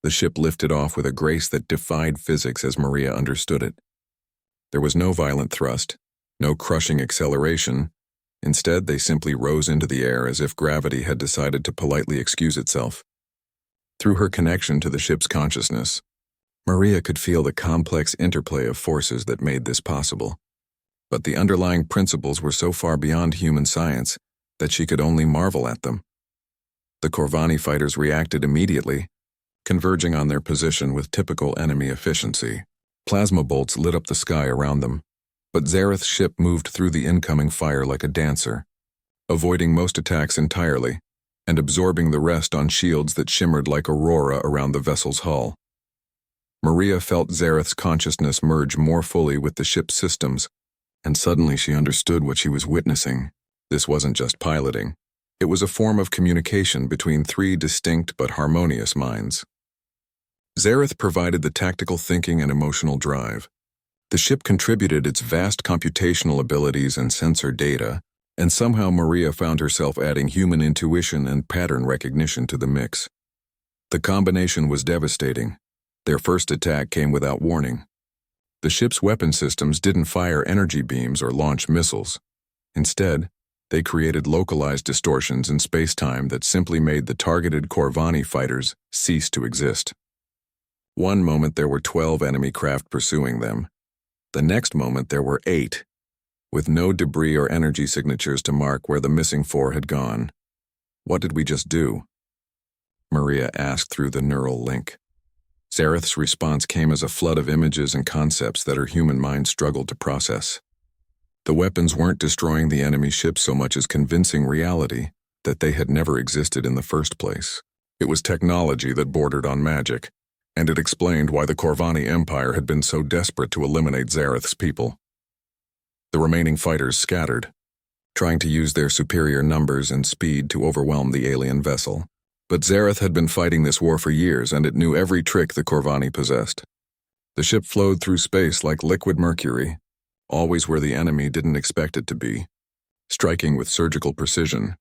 The ship lifted off with a grace that defied physics as Maria understood it. There was no violent thrust, no crushing acceleration. Instead, they simply rose into the air as if gravity had decided to politely excuse itself. Through her connection to the ship's consciousness, Maria could feel the complex interplay of forces that made this possible. But the underlying principles were so far beyond human science that she could only marvel at them. The Corvani fighters reacted immediately, converging on their position with typical enemy efficiency. Plasma bolts lit up the sky around them, but Zareth's ship moved through the incoming fire like a dancer, avoiding most attacks entirely and absorbing the rest on shields that shimmered like aurora around the vessel's hull. Maria felt Zareth's consciousness merge more fully with the ship's systems, and suddenly she understood what she was witnessing. This wasn't just piloting. It was a form of communication between three distinct but harmonious minds. Zareth provided the tactical thinking and emotional drive. The ship contributed its vast computational abilities and sensor data, and somehow Maria found herself adding human intuition and pattern recognition to the mix. The combination was devastating. Their first attack came without warning. The ship's weapon systems didn't fire energy beams or launch missiles. Instead, they created localized distortions in space-time that simply made the targeted Corvani fighters cease to exist. One moment there were 12 enemy craft pursuing them. The next moment there were 8, with no debris or energy signatures to mark where the missing 4 had gone. What did we just do? Maria asked through the neural link. Zareth's response came as a flood of images and concepts that her human mind struggled to process. The weapons weren't destroying the enemy ship so much as convincing reality that they had never existed in the first place. It was technology that bordered on magic, and it explained why the Corvani Empire had been so desperate to eliminate Zareth's people. The remaining fighters scattered, trying to use their superior numbers and speed to overwhelm the alien vessel. But Zareth had been fighting this war for years, and it knew every trick the Corvani possessed. The ship flowed through space like liquid mercury, always where the enemy didn't expect it to be, striking with surgical precision.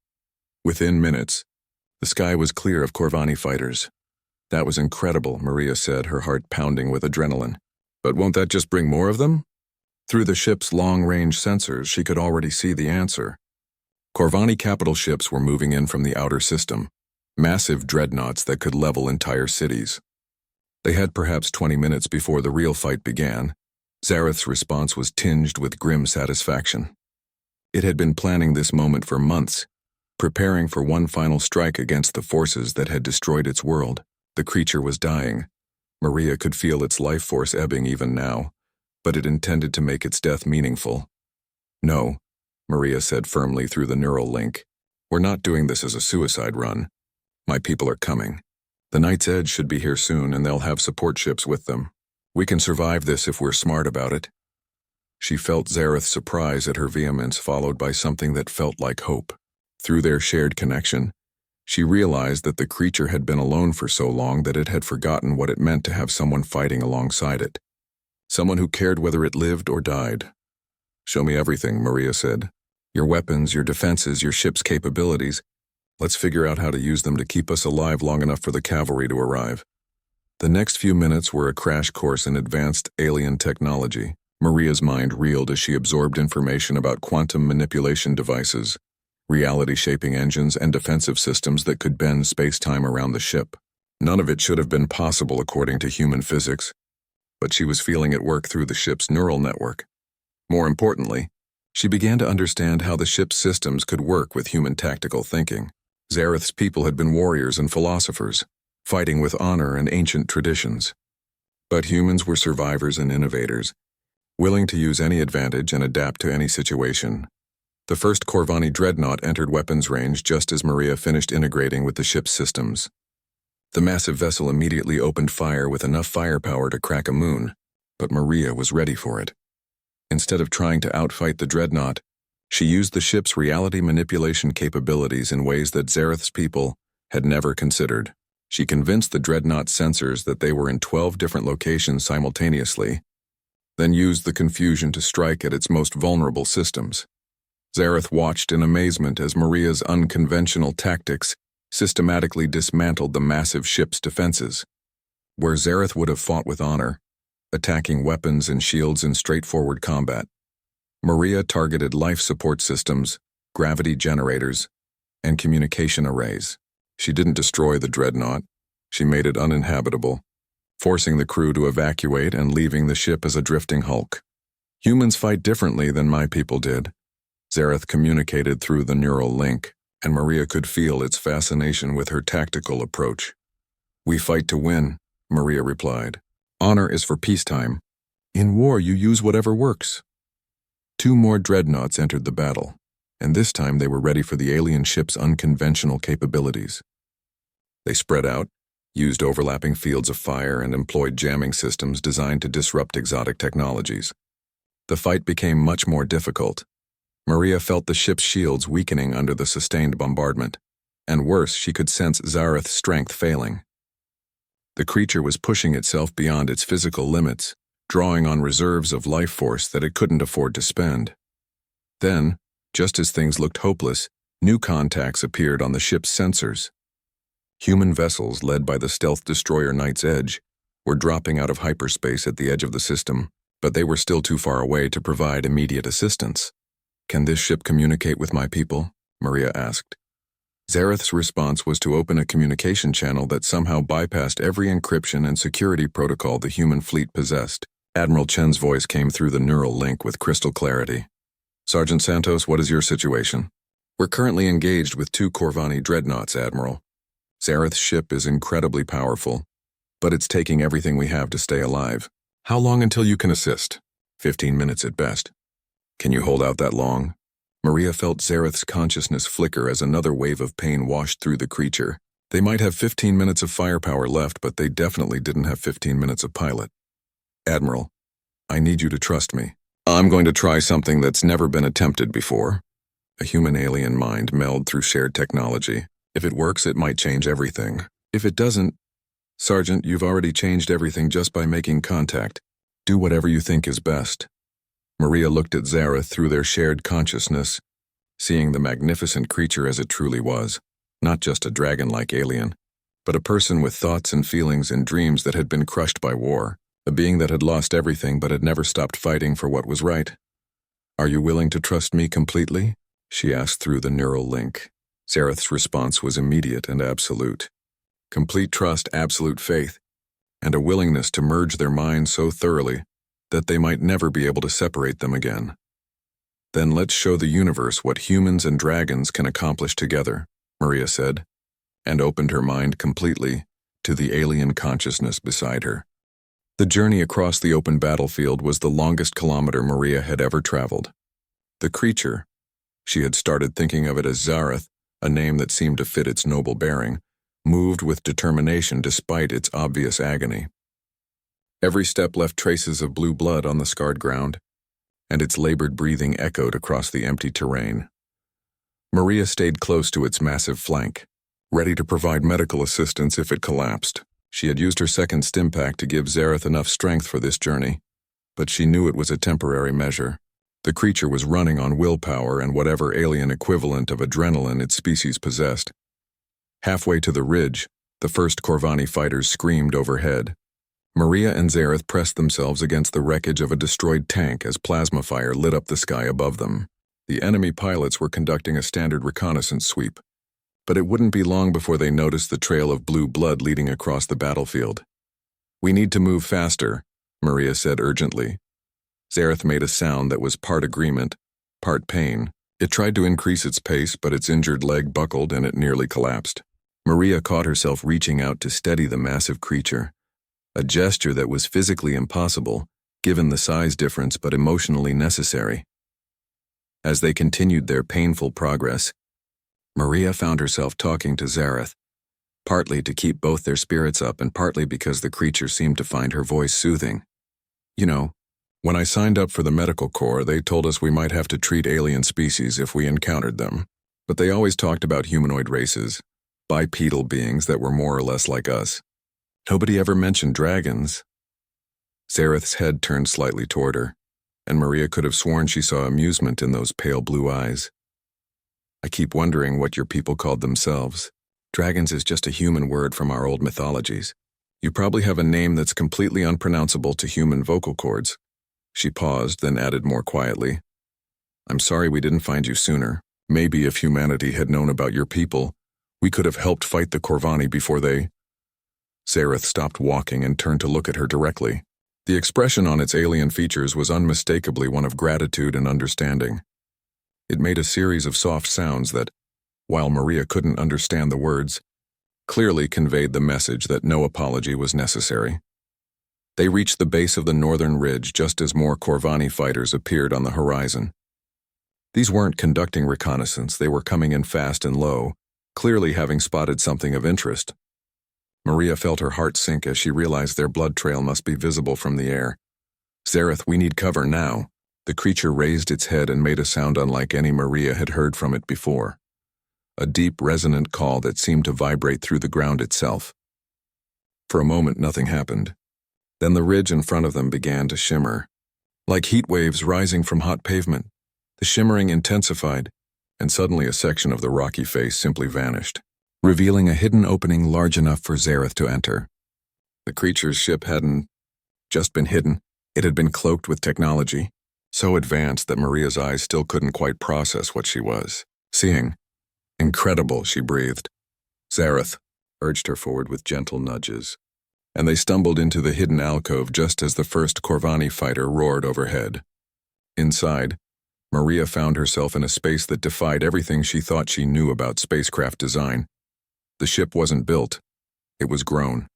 Within minutes, the sky was clear of Corvani fighters. That was incredible, Maria said, her heart pounding with adrenaline. But won't that just bring more of them? Through the ship's long-range sensors, she could already see the answer. Corvani capital ships were moving in from the outer system, massive dreadnoughts that could level entire cities. They had perhaps 20 minutes before the real fight began. Zareth's response was tinged with grim satisfaction. It had been planning this moment for months, preparing for one final strike against the forces that had destroyed its world. The creature was dying. Maria could feel its life force ebbing even now, but it intended to make its death meaningful. No, Maria said firmly through the neural link. We're not doing this as a suicide run. My people are coming. The Night's Edge should be here soon, and they'll have support ships with them. We can survive this if we're smart about it. She felt Zareth's surprise at her vehemence, followed by something that felt like hope. Through their shared connection, she realized that the creature had been alone for so long that it had forgotten what it meant to have someone fighting alongside it. Someone who cared whether it lived or died. Show me everything, Maria said. Your weapons, your defenses, your ship's capabilities. Let's figure out how to use them to keep us alive long enough for the cavalry to arrive. The next few minutes were a crash course in advanced alien technology. Maria's mind reeled as she absorbed information about quantum manipulation devices, reality-shaping engines, and defensive systems that could bend space-time around the ship. None of it should have been possible according to human physics, but she was feeling it work through the ship's neural network. More importantly, she began to understand how the ship's systems could work with human tactical thinking. Zareth's people had been warriors and philosophers, fighting with honor and ancient traditions. But humans were survivors and innovators, willing to use any advantage and adapt to any situation. The first Corvani dreadnought entered weapons range just as Maria finished integrating with the ship's systems. The massive vessel immediately opened fire with enough firepower to crack a moon, but Maria was ready for it. Instead of trying to outfight the dreadnought, she used the ship's reality manipulation capabilities in ways that Zareth's people had never considered. She convinced the dreadnought's sensors that they were in 12 different locations simultaneously, then used the confusion to strike at its most vulnerable systems. Zareth watched in amazement as Maria's unconventional tactics systematically dismantled the massive ship's defenses. Where Zareth would have fought with honor, attacking weapons and shields in straightforward combat, Maria targeted life support systems, gravity generators, and communication arrays. She didn't destroy the dreadnought, she made it uninhabitable, forcing the crew to evacuate and leaving the ship as a drifting hulk. Humans fight differently than my people did. Zareth communicated through the neural link, and Maria could feel its fascination with her tactical approach. We fight to win, Maria replied. Honor is for peacetime. In war, you use whatever works. 2 more dreadnoughts entered the battle, and this time they were ready for the alien ship's unconventional capabilities. They spread out, used overlapping fields of fire, and employed jamming systems designed to disrupt exotic technologies. The fight became much more difficult. Maria felt the ship's shields weakening under the sustained bombardment, and worse, she could sense Zareth's strength failing. The creature was pushing itself beyond its physical limits, drawing on reserves of life force that it couldn't afford to spend. Then, just as things looked hopeless, new contacts appeared on the ship's sensors. Human vessels, led by the stealth destroyer Night's Edge, were dropping out of hyperspace at the edge of the system, but they were still too far away to provide immediate assistance. Can this ship communicate with my people? Maria asked. Zareth's response was to open a communication channel that somehow bypassed every encryption and security protocol the human fleet possessed. Admiral Chen's voice came through the neural link with crystal clarity. Sergeant Santos, what is your situation? We're currently engaged with 2 Corvani dreadnoughts, Admiral. Zareth's ship is incredibly powerful, but it's taking everything we have to stay alive. How long until you can assist? 15 minutes at best. Can you hold out that long? Maria felt Zareth's consciousness flicker as another wave of pain washed through the creature. They might have 15 minutes of firepower left, but they definitely didn't have 15 minutes of pilot. Admiral, I need you to trust me. I'm going to try something that's never been attempted before. A human-alien mind meld through shared technology. If it works, it might change everything. If it doesn't, Sergeant, you've already changed everything just by making contact. Do whatever you think is best. Maria looked at Zareth through their shared consciousness, seeing the magnificent creature as it truly was, not just a dragon-like alien, but a person with thoughts and feelings and dreams that had been crushed by war, a being that had lost everything but had never stopped fighting for what was right. Are you willing to trust me completely? She asked through the neural link. Zareth's response was immediate and absolute. Complete trust, absolute faith, and a willingness to merge their minds so thoroughly that they might never be able to separate them again. Then let's show the universe what humans and dragons can accomplish together, Maria said, and opened her mind completely to the alien consciousness beside her. The journey across the open battlefield was the longest kilometer Maria had ever traveled. The creature, she had started thinking of it as Zareth, a name that seemed to fit its noble bearing, moved with determination despite its obvious agony. Every step left traces of blue blood on the scarred ground, and its labored breathing echoed across the empty terrain. Maria stayed close to its massive flank, ready to provide medical assistance if it collapsed. She had used her second stim-pack to give Zareth enough strength for this journey, but she knew it was a temporary measure. The creature was running on willpower and whatever alien equivalent of adrenaline its species possessed. Halfway to the ridge, the first Corvani fighters screamed overhead. Maria and Zareth pressed themselves against the wreckage of a destroyed tank as plasma fire lit up the sky above them. The enemy pilots were conducting a standard reconnaissance sweep, but it wouldn't be long before they noticed the trail of blue blood leading across the battlefield. We need to move faster, Maria said urgently. Zareth made a sound that was part agreement, part pain. It tried to increase its pace, but its injured leg buckled and it nearly collapsed. Maria caught herself reaching out to steady the massive creature, a gesture that was physically impossible, given the size difference, but emotionally necessary. As they continued their painful progress, Maria found herself talking to Zareth, partly to keep both their spirits up and partly because the creature seemed to find her voice soothing. You know, when I signed up for the medical corps, they told us we might have to treat alien species if we encountered them, but they always talked about humanoid races, bipedal beings that were more or less like us. Nobody ever mentioned dragons. Zareth's head turned slightly toward her, and Maria could have sworn she saw amusement in those pale blue eyes. I keep wondering what your people called themselves. Dragons is just a human word from our old mythologies. You probably have a name that's completely unpronounceable to human vocal cords. She paused, then added more quietly, I'm sorry we didn't find you sooner. Maybe if humanity had known about your people, we could have helped fight the Corvani before they... Zareth stopped walking and turned to look at her directly. The expression on its alien features was unmistakably one of gratitude and understanding. It made a series of soft sounds that, while Maria couldn't understand the words, clearly conveyed the message that no apology was necessary. They reached the base of the northern ridge just as more Corvani fighters appeared on the horizon. These weren't conducting reconnaissance, they were coming in fast and low, clearly having spotted something of interest. Maria felt her heart sink as she realized their blood trail must be visible from the air. Zareth, we need cover now. The creature raised its head and made a sound unlike any Maria had heard from it before. A deep, resonant call that seemed to vibrate through the ground itself. For a moment, nothing happened. Then the ridge in front of them began to shimmer. Like heat waves rising from hot pavement, the shimmering intensified, and suddenly a section of the rocky face simply vanished, revealing a hidden opening large enough for Zareth to enter. The creature's ship hadn't just been hidden, it had been cloaked with technology, so advanced that Maria's eyes still couldn't quite process what she was seeing. Incredible, she breathed. Zareth urged her forward with gentle nudges, and they stumbled into the hidden alcove just as the first Corvani fighter roared overhead. Inside, Maria found herself in a space that defied everything she thought she knew about spacecraft design. The ship wasn't built, it was grown.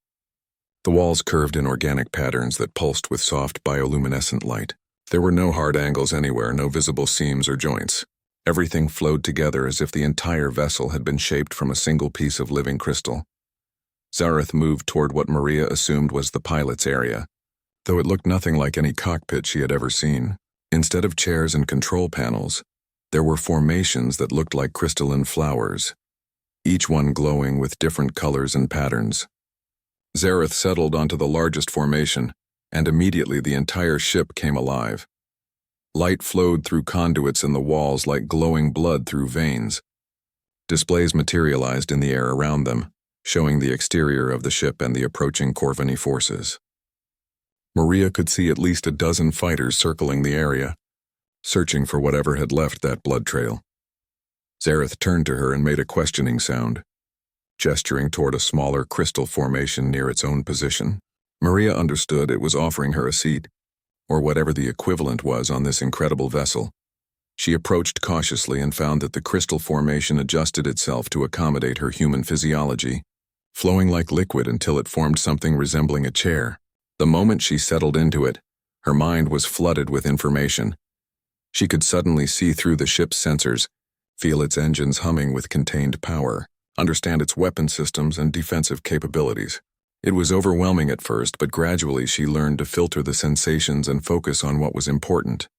The walls curved in organic patterns that pulsed with soft bioluminescent light. There were no hard angles anywhere, no visible seams or joints. Everything flowed together as if the entire vessel had been shaped from a single piece of living crystal. Zareth moved toward what Maria assumed was the pilot's area, though it looked nothing like any cockpit she had ever seen. Instead of chairs and control panels, there were formations that looked like crystalline flowers, each one glowing with different colors and patterns. Zareth settled onto the largest formation, and immediately the entire ship came alive. Light flowed through conduits in the walls like glowing blood through veins. Displays materialized in the air around them, showing the exterior of the ship and the approaching Corvani forces. Maria could see at least a dozen fighters circling the area, searching for whatever had left that blood trail. Zareth turned to her and made a questioning sound, gesturing toward a smaller crystal formation near its own position. Maria understood it was offering her a seat, or whatever the equivalent was on this incredible vessel. She approached cautiously and found that the crystal formation adjusted itself to accommodate her human physiology, flowing like liquid until it formed something resembling a chair. The moment she settled into it, her mind was flooded with information. She could suddenly see through the ship's sensors, feel its engines humming with contained power, understand its weapon systems and defensive capabilities. It was overwhelming at first, but gradually she learned to filter the sensations and focus on what was important.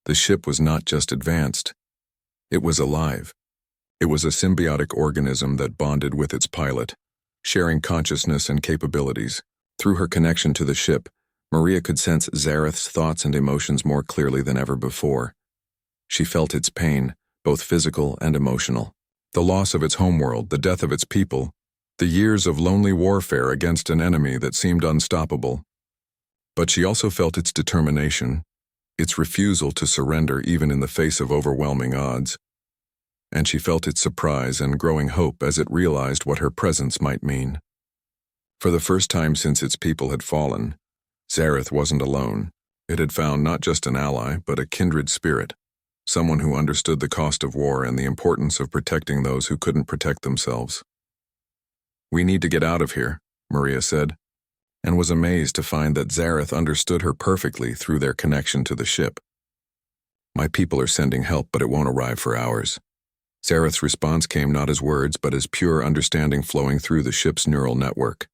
The ship was not just advanced. It was alive. It was a symbiotic organism that bonded with its pilot, sharing consciousness and capabilities. Through her connection to the ship, Maria could sense Zareth's thoughts and emotions more clearly than ever before. She felt its pain, both physical and emotional. The loss of its homeworld, the death of its people, the years of lonely warfare against an enemy that seemed unstoppable. But she also felt its determination, its refusal to surrender even in the face of overwhelming odds. And she felt its surprise and growing hope as it realized what her presence might mean. For the first time since its people had fallen, Zareth wasn't alone. It had found not just an ally, but a kindred spirit, someone who understood the cost of war and the importance of protecting those who couldn't protect themselves. "We need to get out of here," Maria said, and was amazed to find that Zareth understood her perfectly through their connection to the ship. "My people are sending help, but it won't arrive for hours." Zareth's response came not as words, but as pure understanding flowing through the ship's neural network.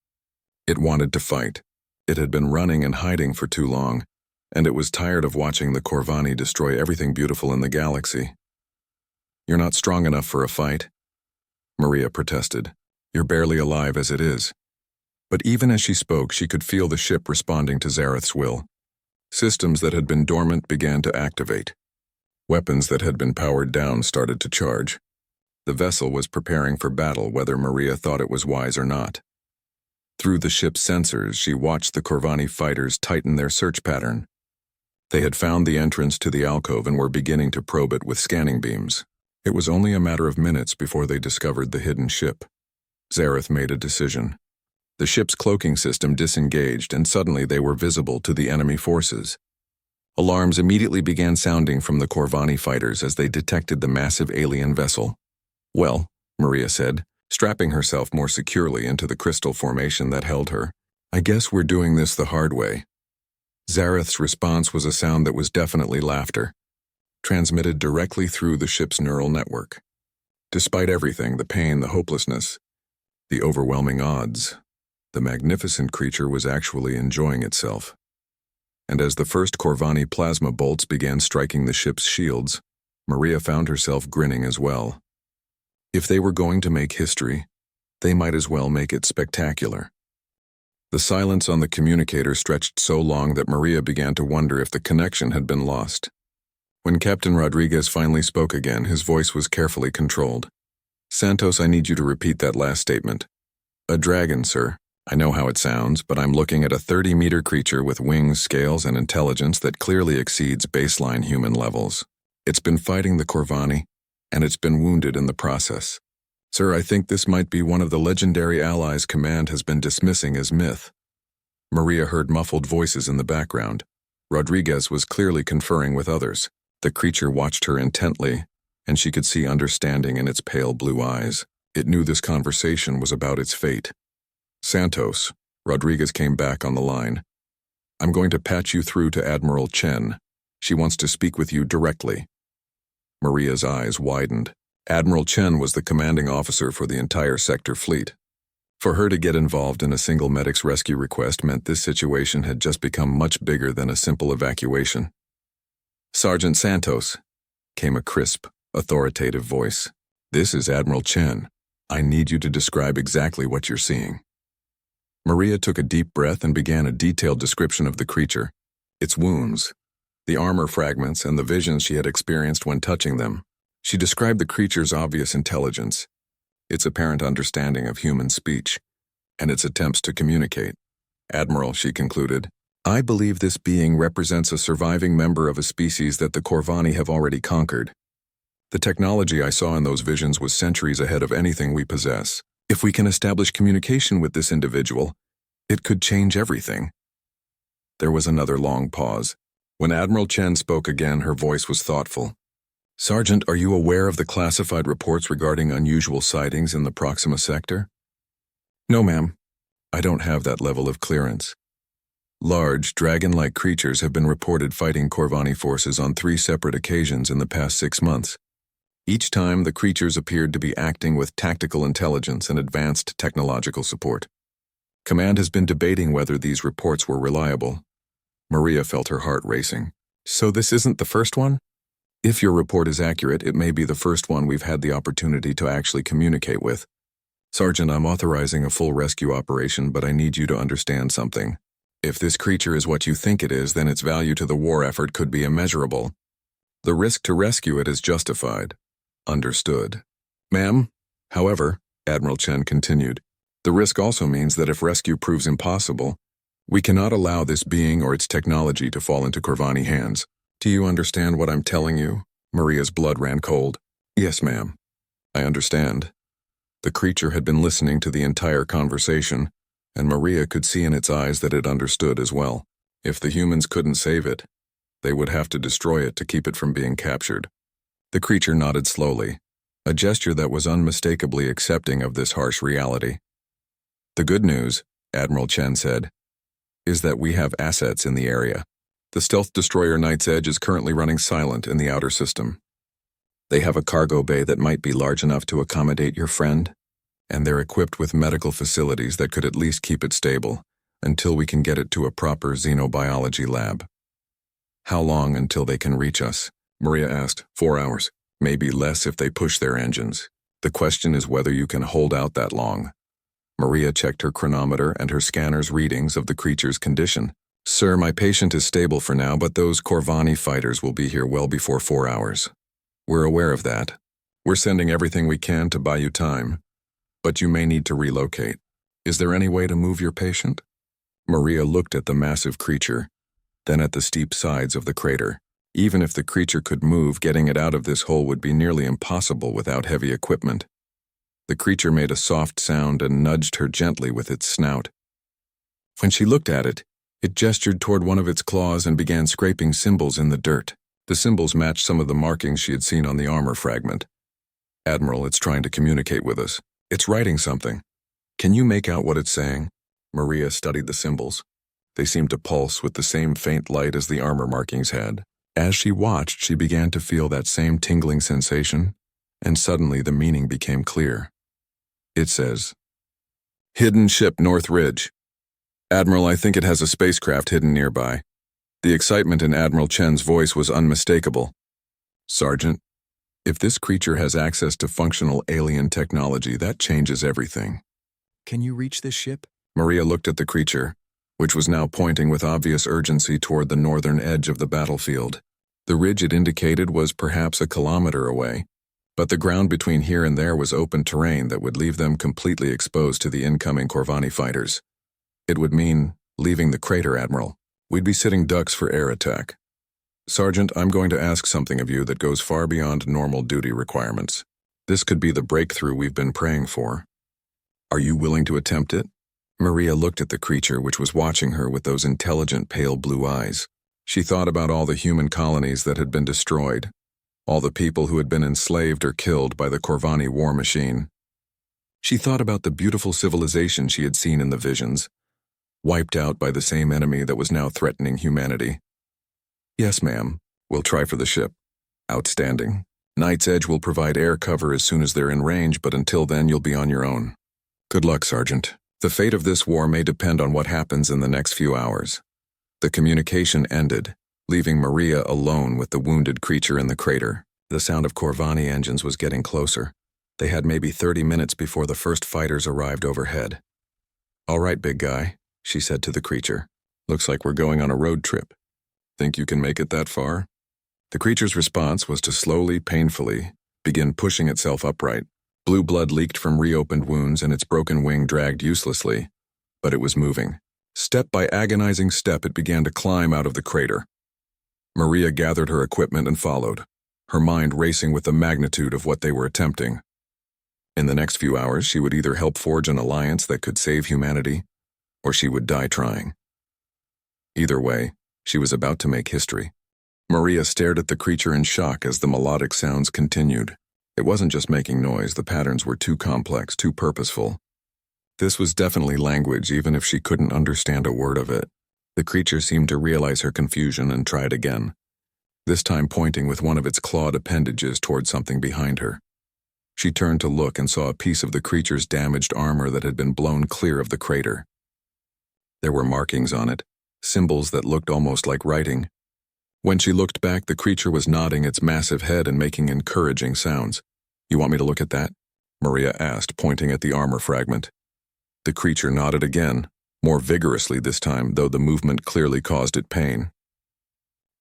It wanted to fight. It had been running and hiding for too long, and it was tired of watching the Corvani destroy everything beautiful in the galaxy. "You're not strong enough for a fight," Maria protested. "You're barely alive as it is." But even as she spoke, she could feel the ship responding to Zareth's will. Systems that had been dormant began to activate. Weapons that had been powered down started to charge. The vessel was preparing for battle, whether Maria thought it was wise or not. Through the ship's sensors, she watched the Corvani fighters tighten their search pattern. They had found the entrance to the alcove and were beginning to probe it with scanning beams. It was only a matter of minutes before they discovered the hidden ship. Zareth made a decision. The ship's cloaking system disengaged, and suddenly they were visible to the enemy forces. Alarms immediately began sounding from the Corvani fighters as they detected the massive alien vessel. "Well," Maria said, strapping herself more securely into the crystal formation that held her, "I guess we're doing this the hard way." Zareth's response was a sound that was definitely laughter, transmitted directly through the ship's neural network. Despite everything, the pain, the hopelessness, the overwhelming odds, the magnificent creature was actually enjoying itself. And as the first Corvani plasma bolts began striking the ship's shields, Maria found herself grinning as well. If they were going to make history, they might as well make it spectacular. The silence on the communicator stretched so long that Maria began to wonder if the connection had been lost. When Captain Rodriguez finally spoke again, his voice was carefully controlled. "Santos, I need you to repeat that last statement." "A dragon, sir. I know how it sounds, but I'm looking at a 30-meter creature with wings, scales, and intelligence that clearly exceeds baseline human levels. It's been fighting the Corvani, and it's been wounded in the process. Sir, I think this might be one of the legendary allies Command has been dismissing as myth." Maria heard muffled voices in the background. Rodriguez was clearly conferring with others. The creature watched her intently, and she could see understanding in its pale blue eyes. It knew this conversation was about its fate. "Santos," Rodriguez came back on the line. "I'm going to patch you through to Admiral Chen. She wants to speak with you directly." Maria's eyes widened. Admiral Chen was the commanding officer for the entire sector fleet. For her to get involved in a single medic's rescue request meant this situation had just become much bigger than a simple evacuation. "Sergeant Santos," came a crisp, authoritative voice. "This is Admiral Chen. I need you to describe exactly what you're seeing." Maria took a deep breath and began a detailed description of the creature, its wounds, the armor fragments, and the visions she had experienced when touching them. She described the creature's obvious intelligence, its apparent understanding of human speech, and its attempts to communicate. "Admiral," she concluded, "I believe this being represents a surviving member of a species that the Corvani have already conquered. The technology I saw in those visions was centuries ahead of anything we possess. If we can establish communication with this individual, it could change everything." There was another long pause. When Admiral Chen spoke again, her voice was thoughtful. "Sergeant, are you aware of the classified reports regarding unusual sightings in the Proxima sector?" "No, ma'am. I don't have that level of clearance. Large, dragon-like creatures have been reported fighting Corvani forces on 3 separate occasions in the past 6 months. Each time, the creatures appeared to be acting with tactical intelligence and advanced technological support. Command has been debating whether these reports were reliable." Maria felt her heart racing. "So this isn't the first one?" "If your report is accurate, it may be the first one we've had the opportunity to actually communicate with. Sergeant, I'm authorizing a full rescue operation, but I need you to understand something. If this creature is what you think it is, then its value to the war effort could be immeasurable. The risk to rescue it is justified." "Understood." "Ma'am, however," Admiral Chen continued, "the risk also means that if rescue proves impossible, we cannot allow this being or its technology to fall into Corvani hands. Do you understand what I'm telling you?" Maria's blood ran cold. "Yes, ma'am. I understand." The creature had been listening to the entire conversation, and Maria could see in its eyes that it understood as well. If the humans couldn't save it, they would have to destroy it to keep it from being captured. The creature nodded slowly, a gesture that was unmistakably accepting of this harsh reality. "The good news," Admiral Chen said, "is that we have assets in the area. The stealth destroyer Night's Edge is currently running silent in the outer system. They have a cargo bay that might be large enough to accommodate your friend, and they're equipped with medical facilities that could at least keep it stable until we can get it to a proper xenobiology lab." "How long until they can reach us?" Maria asked. 4 hours, maybe less if they push their engines. The question is whether you can hold out that long." Maria checked her chronometer and her scanner's readings of the creature's condition. "Sir, my patient is stable for now, but those Corvani fighters will be here well before 4 hours. We're aware of that. We're sending everything we can to buy you time, but you may need to relocate." Is there any way to move your patient? Maria looked at the massive creature, then at the steep sides of the crater. Even if the creature could move, getting it out of this hole would be nearly impossible without heavy equipment. The creature made a soft sound and nudged her gently with its snout. When she looked at it, it gestured toward one of its claws and began scraping symbols in the dirt. The symbols matched some of the markings she had seen on the armor fragment. Admiral, it's trying to communicate with us. It's writing something. Can you make out what it's saying? Maria studied the symbols. They seemed to pulse with the same faint light as the armor markings had. As she watched, she began to feel that same tingling sensation, and suddenly the meaning became clear. It says, "Hidden ship North Ridge. Admiral, I think it has a spacecraft hidden nearby." The excitement in Admiral Chen's voice was unmistakable. "Sergeant, if this creature has access to functional alien technology, that changes everything." Can you reach this ship? Maria looked at the creature, which was now pointing with obvious urgency toward the northern edge of the battlefield. The ridge it indicated was perhaps a kilometer away, but the ground between here and there was open terrain that would leave them completely exposed to the incoming Corvani fighters. It would mean leaving the crater, Admiral. We'd be sitting ducks for air attack. Sergeant, I'm going to ask something of you that goes far beyond normal duty requirements. This could be the breakthrough we've been praying for. Are you willing to attempt it? Maria looked at the creature, which was watching her with those intelligent pale blue eyes. She thought about all the human colonies that had been destroyed, all the people who had been enslaved or killed by the Corvani war machine. She thought about the beautiful civilization she had seen in the visions, wiped out by the same enemy that was now threatening humanity. Yes, ma'am. We'll try for the ship. Outstanding. Night's Edge will provide air cover as soon as they're in range, but until then you'll be on your own. Good luck, Sergeant. The fate of this war may depend on what happens in the next few hours. The communication ended, leaving Maria alone with the wounded creature in the crater. The sound of Corvani engines was getting closer. They had maybe 30 minutes before the first fighters arrived overhead. All right, big guy, she said to the creature. Looks like we're going on a road trip. Think you can make it that far? The creature's response was to slowly, painfully, begin pushing itself upright. Blue blood leaked from reopened wounds and its broken wing dragged uselessly, but it was moving. Step by agonizing step, it began to climb out of the crater. Maria gathered her equipment and followed, her mind racing with the magnitude of what they were attempting. In the next few hours, she would either help forge an alliance that could save humanity, or she would die trying. Either way, she was about to make history. Maria stared at the creature in shock as the melodic sounds continued. It wasn't just making noise, the patterns were too complex, too purposeful. This was definitely language, even if she couldn't understand a word of it. The creature seemed to realize her confusion and tried again, this time pointing with one of its clawed appendages toward something behind her. She turned to look and saw a piece of the creature's damaged armor that had been blown clear of the crater. There were markings on it, symbols that looked almost like writing. When she looked back, the creature was nodding its massive head and making encouraging sounds. You want me to look at that? Maria asked, pointing at the armor fragment. The creature nodded again, more vigorously this time, though the movement clearly caused it pain.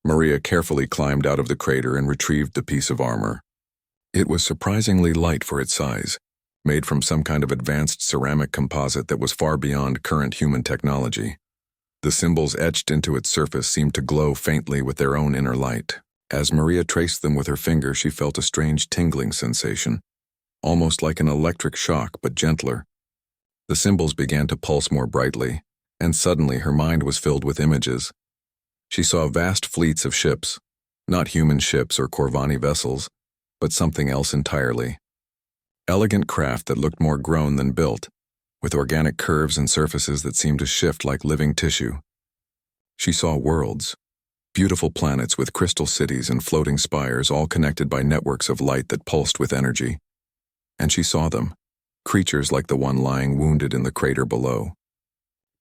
Maria carefully climbed out of the crater and retrieved the piece of armor. It was surprisingly light for its size, made from some kind of advanced ceramic composite that was far beyond current human technology. The symbols etched into its surface seemed to glow faintly with their own inner light. As Maria traced them with her finger, she felt a strange tingling sensation, almost like an electric shock, but gentler. The symbols began to pulse more brightly, and suddenly her mind was filled with images. She saw vast fleets of ships, not human ships or Corvani vessels, but something else entirely. Elegant craft that looked more grown than built, with organic curves and surfaces that seemed to shift like living tissue. She saw worlds, beautiful planets with crystal cities and floating spires, all connected by networks of light that pulsed with energy. And she saw them, creatures like the one lying wounded in the crater below.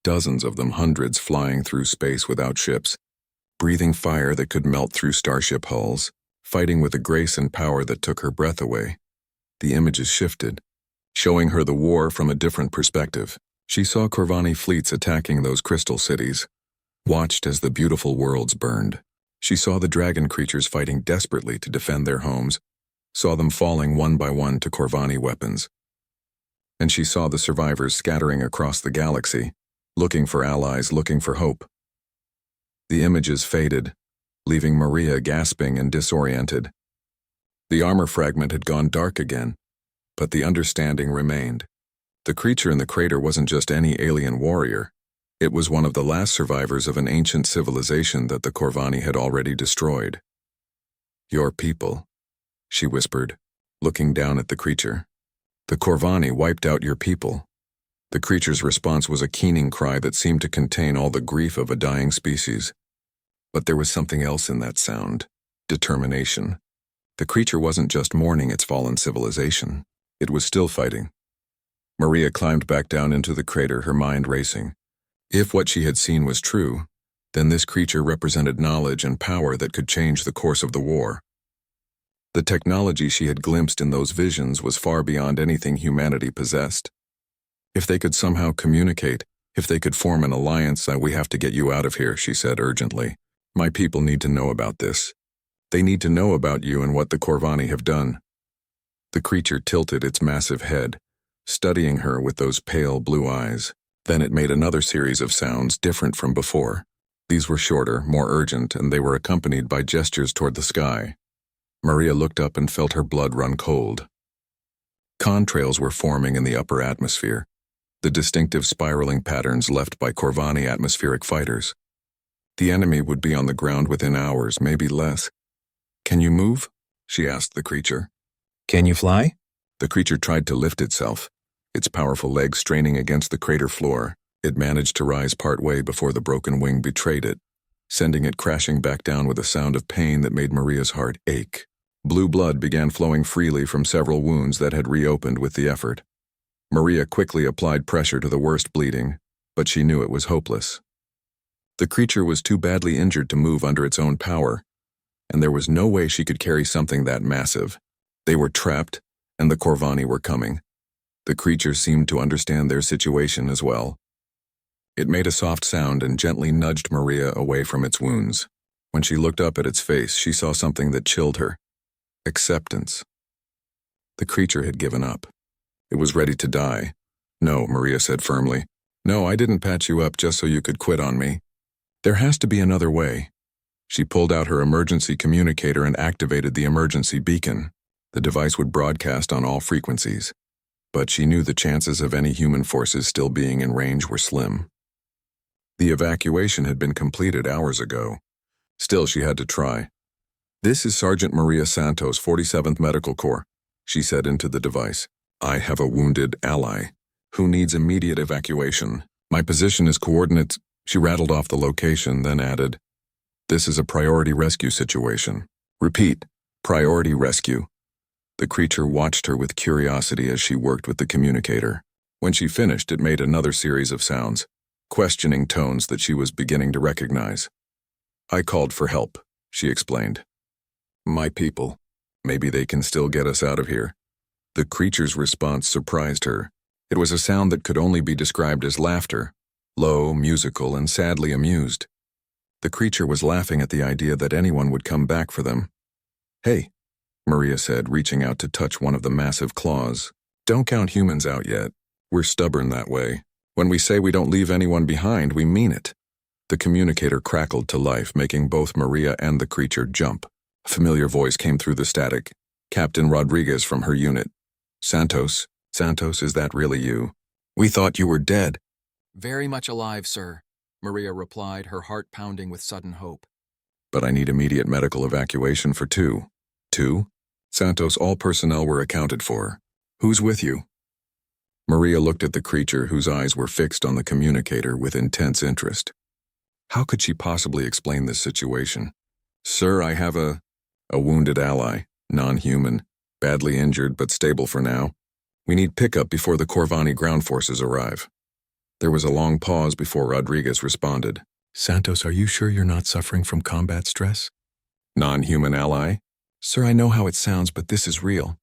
Dozens of them, hundreds flying through space without ships, breathing fire that could melt through starship hulls, fighting with a grace and power that took her breath away. The images shifted, showing her the war from a different perspective. She saw Corvani fleets attacking those crystal cities, watched as the beautiful worlds burned. She saw the dragon creatures fighting desperately to defend their homes, saw them falling one by one to Corvani weapons. and she saw the survivors scattering across the galaxy, looking for allies, looking for hope. The images faded, leaving Maria gasping and disoriented. The armor fragment had gone dark again, but the understanding remained. The creature in the crater wasn't just any alien warrior. It was one of the last survivors of an ancient civilization that the Corvani had already destroyed. "Your people," she whispered, looking down at the creature. "The Corvani wiped out your people." The creature's response was a keening cry that seemed to contain all the grief of a dying species. But there was something else in that sound: determination. The creature wasn't just mourning its fallen civilization. It was still fighting. Maria climbed back down into the crater, her mind racing. If what she had seen was true, then this creature represented knowledge and power that could change the course of the war. The technology she had glimpsed in those visions was far beyond anything humanity possessed. If they could somehow communicate, if they could form an alliance, we have to get you out of here, she said urgently. My people need to know about this. They need to know about you and what the Corvani have done. The creature tilted its massive head, studying her with those pale blue eyes. Then it made another series of sounds different from before. These were shorter, more urgent, and they were accompanied by gestures toward the sky. Maria looked up and felt her blood run cold. Contrails were forming in the upper atmosphere, the distinctive spiraling patterns left by Corvani atmospheric fighters. The enemy would be on the ground within hours, maybe less. "Can you move?" she asked the creature. Can you fly? The creature tried to lift itself, its powerful legs straining against the crater floor. It managed to rise partway before the broken wing betrayed it, sending it crashing back down with a sound of pain that made Maria's heart ache. Blue blood began flowing freely from several wounds that had reopened with the effort. Maria quickly applied pressure to the worst bleeding, but she knew it was hopeless. The creature was too badly injured to move under its own power, and there was no way she could carry something that massive. They were trapped, and the Corvani were coming. The creature seemed to understand their situation as well. It made a soft sound and gently nudged Maria away from its wounds. When she looked up at its face, she saw something that chilled her. Acceptance. The creature had given up. It was ready to die. "No," Maria said firmly. "No, I didn't patch you up just so you could quit on me. There has to be another way." She pulled out her emergency communicator and activated the emergency beacon. The device would broadcast on all frequencies, but she knew the chances of any human forces still being in range were slim. The evacuation had been completed hours ago. Still, she had to try. "This is Sergeant Maria Santos, 47th Medical Corps," she said into the device. "I have a wounded ally who needs immediate evacuation. My position is coordinates." She rattled off the location, then added, "This is a priority rescue situation. Repeat, priority rescue." The creature watched her with curiosity as she worked with the communicator. When she finished, it made another series of sounds, questioning tones that she was beginning to recognize. "I called for help," she explained. "My people. Maybe they can still get us out of here." The creature's response surprised her. It was a sound that could only be described as laughter, low, musical, and sadly amused. The creature was laughing at the idea that anyone would come back for them. "Hey," Maria said, reaching out to touch one of the massive claws. "Don't count humans out yet. We're stubborn that way. When we say we don't leave anyone behind, we mean it." The communicator crackled to life, making both Maria and the creature jump. A familiar voice came through the static. Captain Rodriguez from her unit. "Santos, is that really you? We thought you were dead." Very much alive, sir," Maria replied, her heart pounding with sudden hope. "But I need immediate medical evacuation for two." "Two?" "Santos, all personnel were accounted for. Who's with you?" Maria looked at the creature, whose eyes were fixed on the communicator with intense interest. How could she possibly explain this situation? "Sir, I have a wounded ally, non-human, badly injured but stable for now. We need pickup before the Corvani ground forces arrive." There was a long pause before Rodriguez responded. Santos, are you sure you're not suffering from combat stress? "Non-human ally?" Sir, I know how it sounds, but this is real.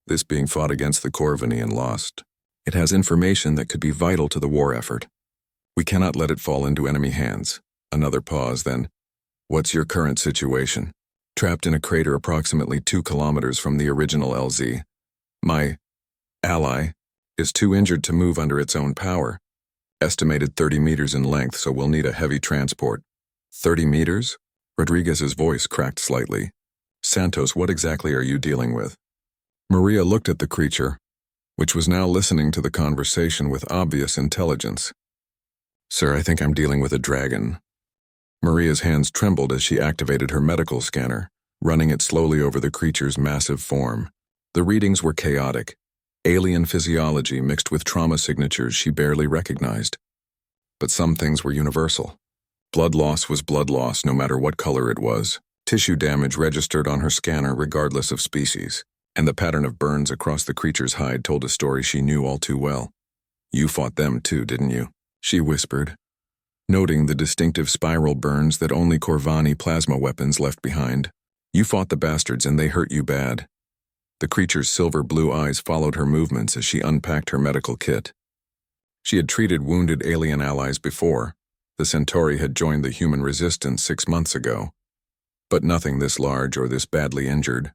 This being fought against the Corvani and lost. It has information that could be vital to the war effort. We cannot let it fall into enemy hands. Another pause, then. "What's your current situation?" "Trapped in a crater approximately 2 kilometers from the original LZ. My ally is too injured to move under its own power. Estimated 30 meters in length, so we'll need a heavy transport. 30 meters? Rodriguez's voice cracked slightly. Santos, what exactly are you dealing with? Maria looked at the creature, which was now listening to the conversation with obvious intelligence. Sir, I think I'm dealing with a dragon. Maria's hands trembled as she activated her medical scanner, running it slowly over the creature's massive form. The readings were chaotic. Alien physiology mixed with trauma signatures she barely recognized. But some things were universal. Blood loss was blood loss no matter what color it was. Tissue damage registered on her scanner regardless of species, and the pattern of burns across the creature's hide told a story she knew all too well. You fought them too, didn't you? She whispered, noting the distinctive spiral burns that only Corvani plasma weapons left behind. You fought the bastards and they hurt you bad. The creature's silver-blue eyes followed her movements as she unpacked her medical kit. She had treated wounded alien allies before. The Centauri had joined the human resistance 6 months ago. But nothing this large or this badly injured.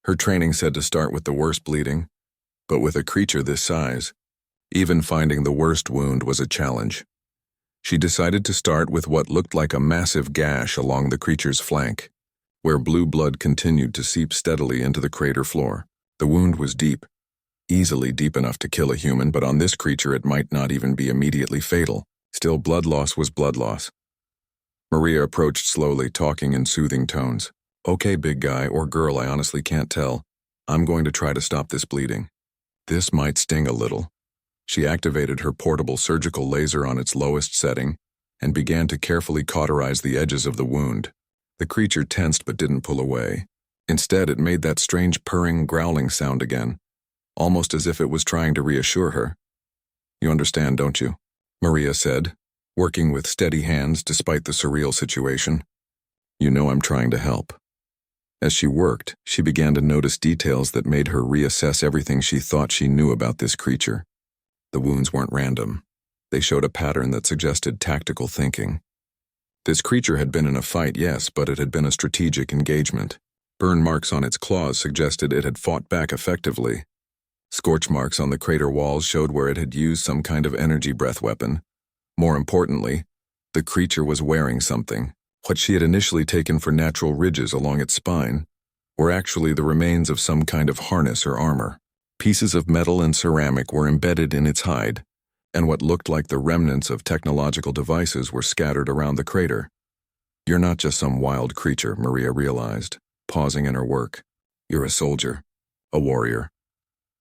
Her training said to start with the worst bleeding, but with a creature this size, even finding the worst wound was a challenge. She decided to start with what looked like a massive gash along the creature's flank, where blue blood continued to seep steadily into the crater floor. The wound was deep, easily deep enough to kill a human, but on this creature it might not even be immediately fatal. Still, blood loss was blood loss. Maria approached slowly, talking in soothing tones. Okay, big guy or girl, I honestly can't tell. I'm going to try to stop this bleeding. This might sting a little. She activated her portable surgical laser on its lowest setting and began to carefully cauterize the edges of the wound. The creature tensed but didn't pull away. Instead, it made that strange purring, growling sound again, almost as if it was trying to reassure her. You understand, don't you? Maria said, working with steady hands despite the surreal situation. You know I'm trying to help. As she worked, she began to notice details that made her reassess everything she thought she knew about this creature. The wounds weren't random. They showed a pattern that suggested tactical thinking. This creature had been in a fight, yes, but it had been a strategic engagement. Burn marks on its claws suggested it had fought back effectively. Scorch marks on the crater walls showed where it had used some kind of energy breath weapon. More importantly, the creature was wearing something. What she had initially taken for natural ridges along its spine were actually the remains of some kind of harness or armor. Pieces of metal and ceramic were embedded in its hide, and what looked like the remnants of technological devices were scattered around the crater. You're not just some wild creature, Maria realized, pausing in her work. You're a soldier, a warrior.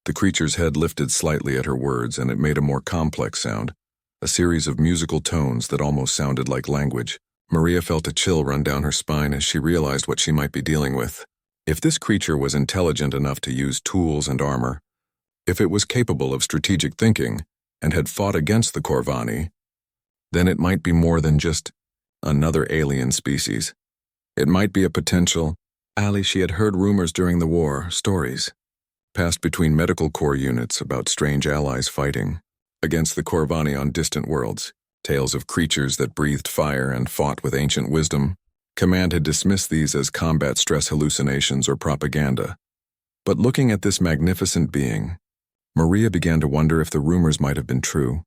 The creature's head lifted slightly at her words, and it made a more complex sound, a series of musical tones that almost sounded like language. Maria felt a chill run down her spine as she realized what she might be dealing with. If this creature was intelligent enough to use tools and armor, if it was capable of strategic thinking and had fought against the Corvani, then it might be more than just another alien species. It might be a potential. She had heard rumors during the war, stories, passed between medical corps units about strange allies fighting against the Corvani on distant worlds. Tales of creatures that breathed fire and fought with ancient wisdom. Command had dismissed these as combat stress hallucinations or propaganda. But looking at this magnificent being, Maria began to wonder if the rumors might have been true.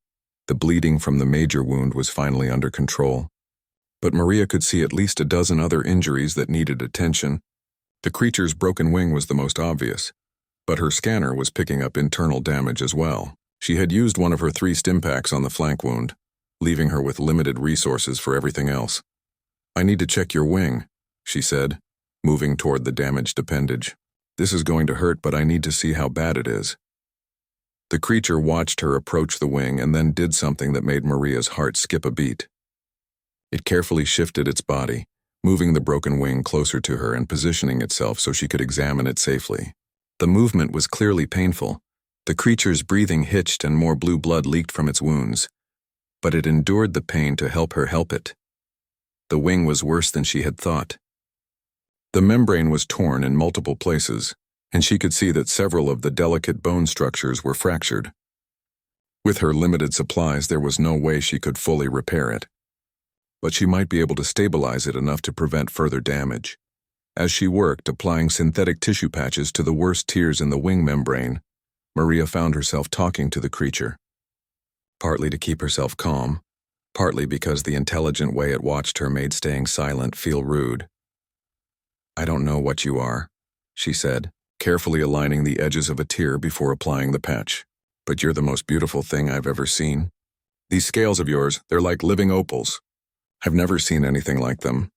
The bleeding from the major wound was finally under control. But Maria could see at least a dozen other injuries that needed attention. The creature's broken wing was the most obvious, but her scanner was picking up internal damage as well. She had used one of her 3 stimpaks on the flank wound, leaving her with limited resources for everything else. I need to check your wing, she said, moving toward the damaged appendage. This is going to hurt, but I need to see how bad it is. The creature watched her approach the wing and then did something that made Maria's heart skip a beat. It carefully shifted its body, moving the broken wing closer to her and positioning itself so she could examine it safely. The movement was clearly painful. The creature's breathing hitched and more blue blood leaked from its wounds, but it endured the pain to help her help it. The wing was worse than she had thought. The membrane was torn in multiple places, and she could see that several of the delicate bone structures were fractured. With her limited supplies, there was no way she could fully repair it, but she might be able to stabilize it enough to prevent further damage. As she worked, applying synthetic tissue patches to the worst tears in the wing membrane, Maria found herself talking to the creature, partly to keep herself calm, partly because the intelligent way it watched her made staying silent feel rude. "I don't know what you are," she said, carefully aligning the edges of a tear before applying the patch. "But you're the most beautiful thing I've ever seen. These scales of yours, they're like living opals. I've never seen anything like them."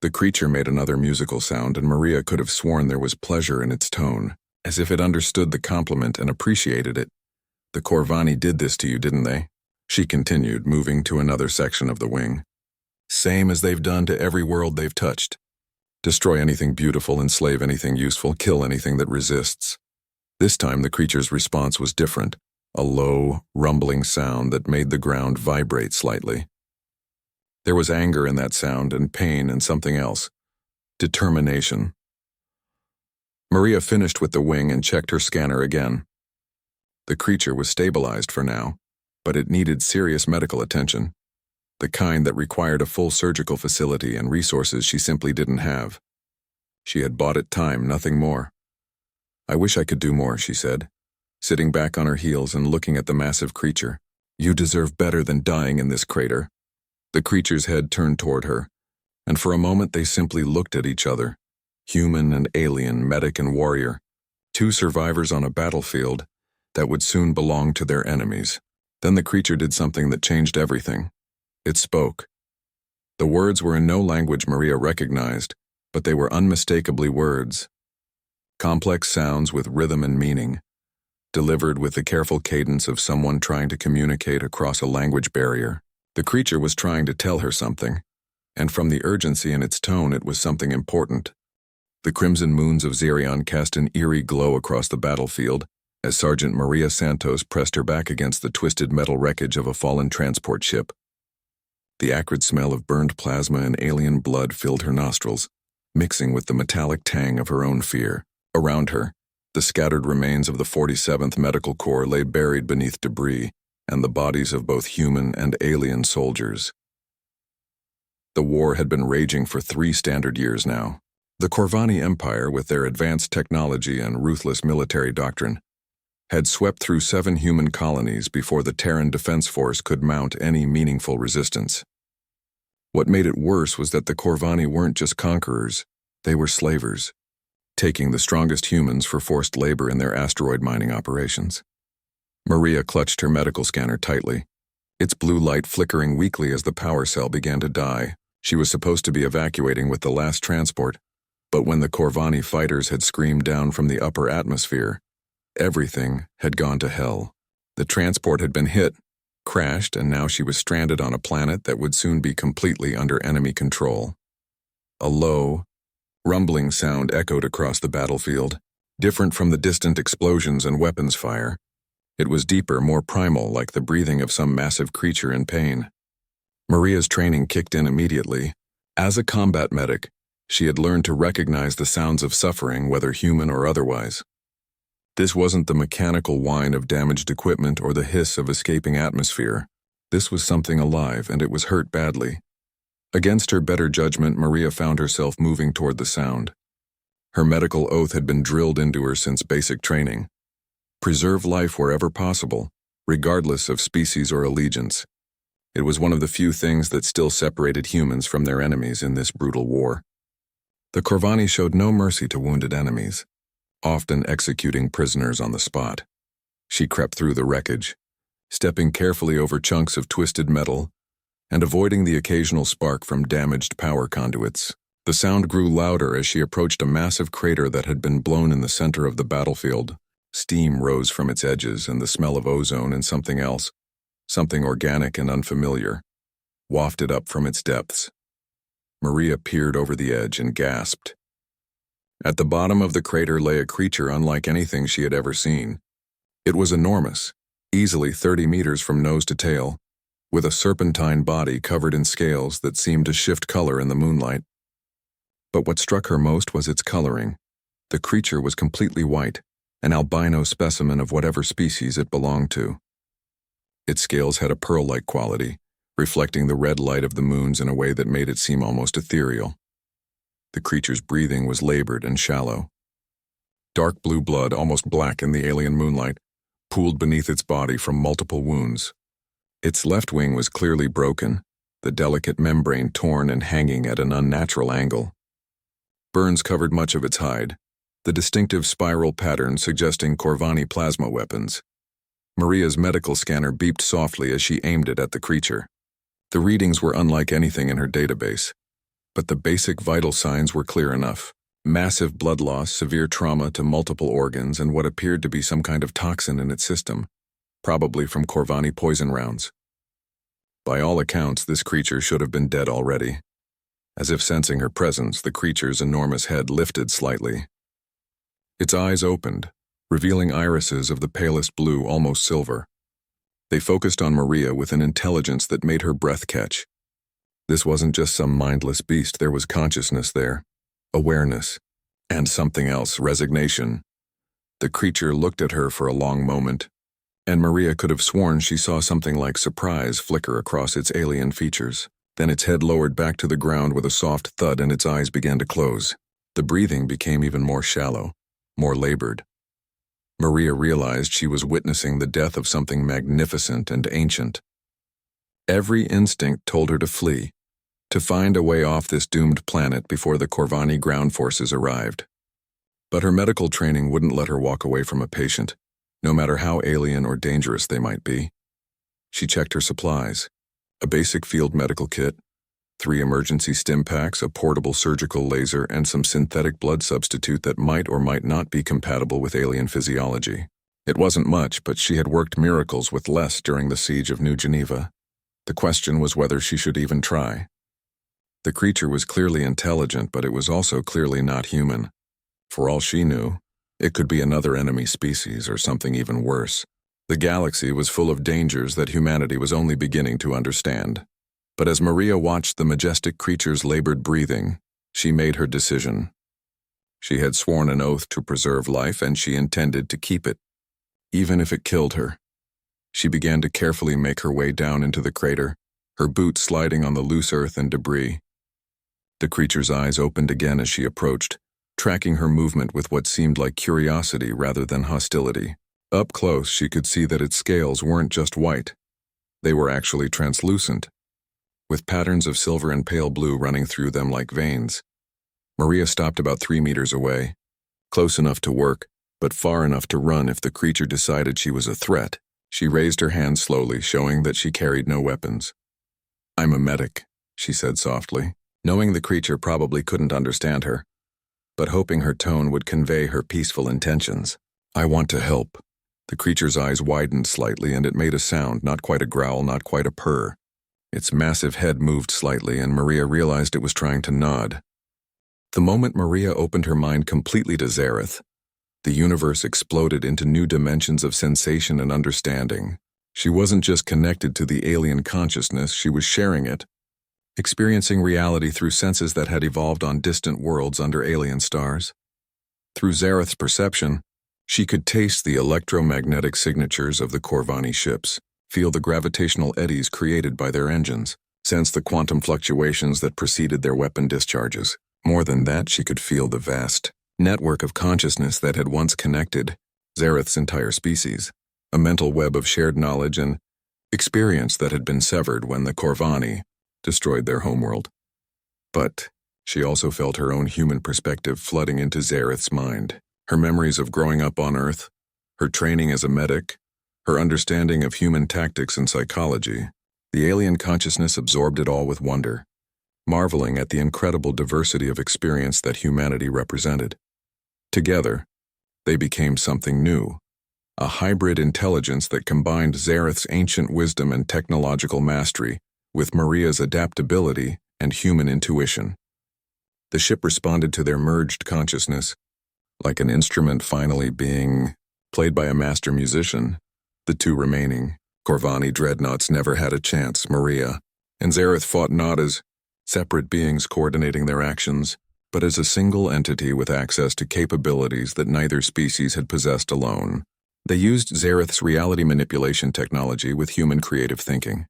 The creature made another musical sound, and Maria could have sworn there was pleasure in its tone, as if it understood the compliment and appreciated it. "The Corvani did this to you, didn't they?" she continued, moving to another section of the wing. "Same as they've done to every world they've touched. Destroy anything beautiful, enslave anything useful, kill anything that resists." This time the creature's response was different, a low, rumbling sound that made the ground vibrate slightly. There was anger in that sound, and pain, and something else. Determination. Maria finished with the wing and checked her scanner again. The creature was stabilized for now, but it needed serious medical attention, the kind that required a full surgical facility and resources she simply didn't have. She had bought it time, nothing more. "I wish I could do more," she said, sitting back on her heels and looking at the massive creature. "You deserve better than dying in this crater." The creature's head turned toward her, and for a moment they simply looked at each other, human and alien, medic and warrior, two survivors on a battlefield that would soon belong to their enemies. Then the creature did something that changed everything. It spoke. The words were in no language Maria recognized, but they were unmistakably words. Complex sounds with rhythm and meaning, delivered with the careful cadence of someone trying to communicate across a language barrier. The creature was trying to tell her something, and from the urgency in its tone it was something important. The crimson moons of Xerion cast an eerie glow across the battlefield as Sergeant Maria Santos pressed her back against the twisted metal wreckage of a fallen transport ship. The acrid smell of burned plasma and alien blood filled her nostrils, mixing with the metallic tang of her own fear. Around her, the scattered remains of the 47th Medical Corps lay buried beneath debris, and the bodies of both human and alien soldiers. The war had been raging for 3 standard years now. The Corvani Empire, with their advanced technology and ruthless military doctrine, had swept through 7 human colonies before the Terran Defense Force could mount any meaningful resistance. What made it worse was that the Corvani weren't just conquerors, they were slavers, taking the strongest humans for forced labor in their asteroid mining operations. Maria clutched her medical scanner tightly, its blue light flickering weakly as the power cell began to die. She was supposed to be evacuating with the last transport, but when the Corvani fighters had screamed down from the upper atmosphere, everything had gone to hell. The transport had been hit, crashed, and now she was stranded on a planet that would soon be completely under enemy control. A low, rumbling sound echoed across the battlefield, different from the distant explosions and weapons fire. It was deeper, more primal, like the breathing of some massive creature in pain. Maria's training kicked in immediately. As a combat medic, she had learned to recognize the sounds of suffering, whether human or otherwise. This wasn't the mechanical whine of damaged equipment or the hiss of escaping atmosphere. This was something alive, and it was hurt badly. Against her better judgment, Maria found herself moving toward the sound. Her medical oath had been drilled into her since basic training. Preserve life wherever possible, regardless of species or allegiance. It was one of the few things that still separated humans from their enemies in this brutal war. The Corvani showed no mercy to wounded enemies, often executing prisoners on the spot. She crept through the wreckage, stepping carefully over chunks of twisted metal and avoiding the occasional spark from damaged power conduits. The sound grew louder as she approached a massive crater that had been blown in the center of the battlefield. Steam rose from its edges, and the smell of ozone and something else, something organic and unfamiliar, wafted up from its depths. Maria peered over the edge and gasped. At the bottom of the crater lay a creature unlike anything she had ever seen. It was enormous, easily 30 meters from nose to tail, with a serpentine body covered in scales that seemed to shift color in the moonlight. But what struck her most was its coloring. The creature was completely white, an albino specimen of whatever species it belonged to. Its scales had a pearl-like quality, reflecting the red light of the moons in a way that made it seem almost ethereal. The creature's breathing was labored and shallow. Dark blue blood, almost black in the alien moonlight, pooled beneath its body from multiple wounds. Its left wing was clearly broken, the delicate membrane torn and hanging at an unnatural angle. Burns covered much of its hide, the distinctive spiral pattern suggesting Corvani plasma weapons. Maria's medical scanner beeped softly as she aimed it at the creature. The readings were unlike anything in her database, but the basic vital signs were clear enough. Massive blood loss, severe trauma to multiple organs, and what appeared to be some kind of toxin in its system, probably from Corvani poison rounds. By all accounts, this creature should have been dead already. As if sensing her presence, the creature's enormous head lifted slightly. Its eyes opened, revealing irises of the palest blue, almost silver. They focused on Maria with an intelligence that made her breath catch. This wasn't just some mindless beast, there was consciousness there, awareness, and something else, resignation. The creature looked at her for a long moment, and Maria could have sworn she saw something like surprise flicker across its alien features. Then its head lowered back to the ground with a soft thud and its eyes began to close. The breathing became even more shallow, more labored. Maria realized she was witnessing the death of something magnificent and ancient. Every instinct told her to flee, to find a way off this doomed planet before the Corvani ground forces arrived. But her medical training wouldn't let her walk away from a patient, no matter how alien or dangerous they might be. She checked her supplies, a basic field medical kit, 3 emergency stim packs, a portable surgical laser, and some synthetic blood substitute that might or might not be compatible with alien physiology. It wasn't much, but she had worked miracles with less during the siege of New Geneva. The question was whether she should even try. The creature was clearly intelligent, but it was also clearly not human. For all she knew, it could be another enemy species or something even worse. The galaxy was full of dangers that humanity was only beginning to understand. But as Maria watched the majestic creature's labored breathing, she made her decision. She had sworn an oath to preserve life, and she intended to keep it, even if it killed her. She began to carefully make her way down into the crater, her boots sliding on the loose earth and debris. The creature's eyes opened again as she approached, tracking her movement with what seemed like curiosity rather than hostility. Up close, she could see that its scales weren't just white. They were actually translucent, with patterns of silver and pale blue running through them like veins. Maria stopped about 3 meters away, close enough to work, but far enough to run if the creature decided she was a threat. She raised her hand slowly, showing that she carried no weapons. "I'm a medic," she said softly, knowing the creature probably couldn't understand her, but hoping her tone would convey her peaceful intentions. "I want to help." The creature's eyes widened slightly, and it made a sound, not quite a growl, not quite a purr. Its massive head moved slightly, and Maria realized it was trying to nod. The moment Maria opened her mind completely to Zareth, the universe exploded into new dimensions of sensation and understanding. She wasn't just connected to the alien consciousness, she was sharing it, experiencing reality through senses that had evolved on distant worlds under alien stars. Through Zareth's perception, she could taste the electromagnetic signatures of the Corvani ships, feel the gravitational eddies created by their engines, sense the quantum fluctuations that preceded their weapon discharges. More than that, she could feel the vast network of consciousness that had once connected Zareth's entire species, a mental web of shared knowledge and experience that had been severed when the Corvani destroyed their homeworld. But she also felt her own human perspective flooding into Zareth's mind, her memories of growing up on Earth, her training as a medic, her understanding of human tactics and psychology. The alien consciousness absorbed it all with wonder, marveling at the incredible diversity of experience that humanity represented. Together, they became something new, a hybrid intelligence that combined Zareth's ancient wisdom and technological mastery with Maria's adaptability and human intuition. The ship responded to their merged consciousness, like an instrument finally being played by a master musician. The 2 remaining Corvani dreadnoughts never had a chance. Maria and Zareth fought not as separate beings coordinating their actions, but as a single entity with access to capabilities that neither species had possessed alone. They used Zareth's reality manipulation technology with human creative thinking,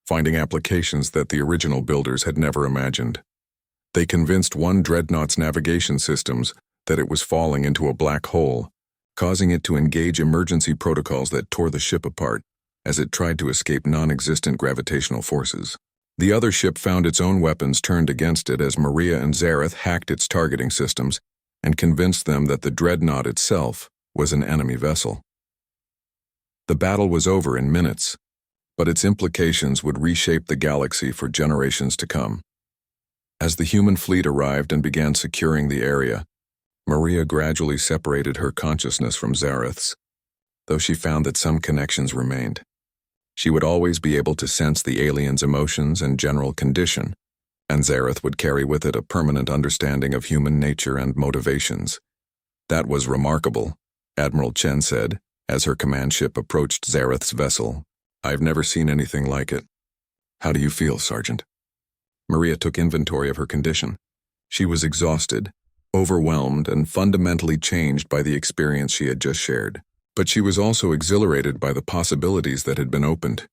finding applications that the original builders had never imagined. They convinced one dreadnought's navigation systems that it was falling into a black hole, causing it to engage emergency protocols that tore the ship apart as it tried to escape non-existent gravitational forces. The other ship found its own weapons turned against it as Maria and Zareth hacked its targeting systems and convinced them that the dreadnought itself was an enemy vessel. The battle was over in minutes, but its implications would reshape the galaxy for generations to come. As the human fleet arrived and began securing the area, Maria gradually separated her consciousness from Zareth's, though she found that some connections remained. She would always be able to sense the alien's emotions and general condition, and Zareth would carry with it a permanent understanding of human nature and motivations. "That was remarkable," Admiral Chen said, as her command ship approached Zareth's vessel. "I've never seen anything like it. How do you feel, Sergeant?" Maria took inventory of her condition. She was exhausted, overwhelmed, and fundamentally changed by the experience she had just shared. But she was also exhilarated by the possibilities that had been opened.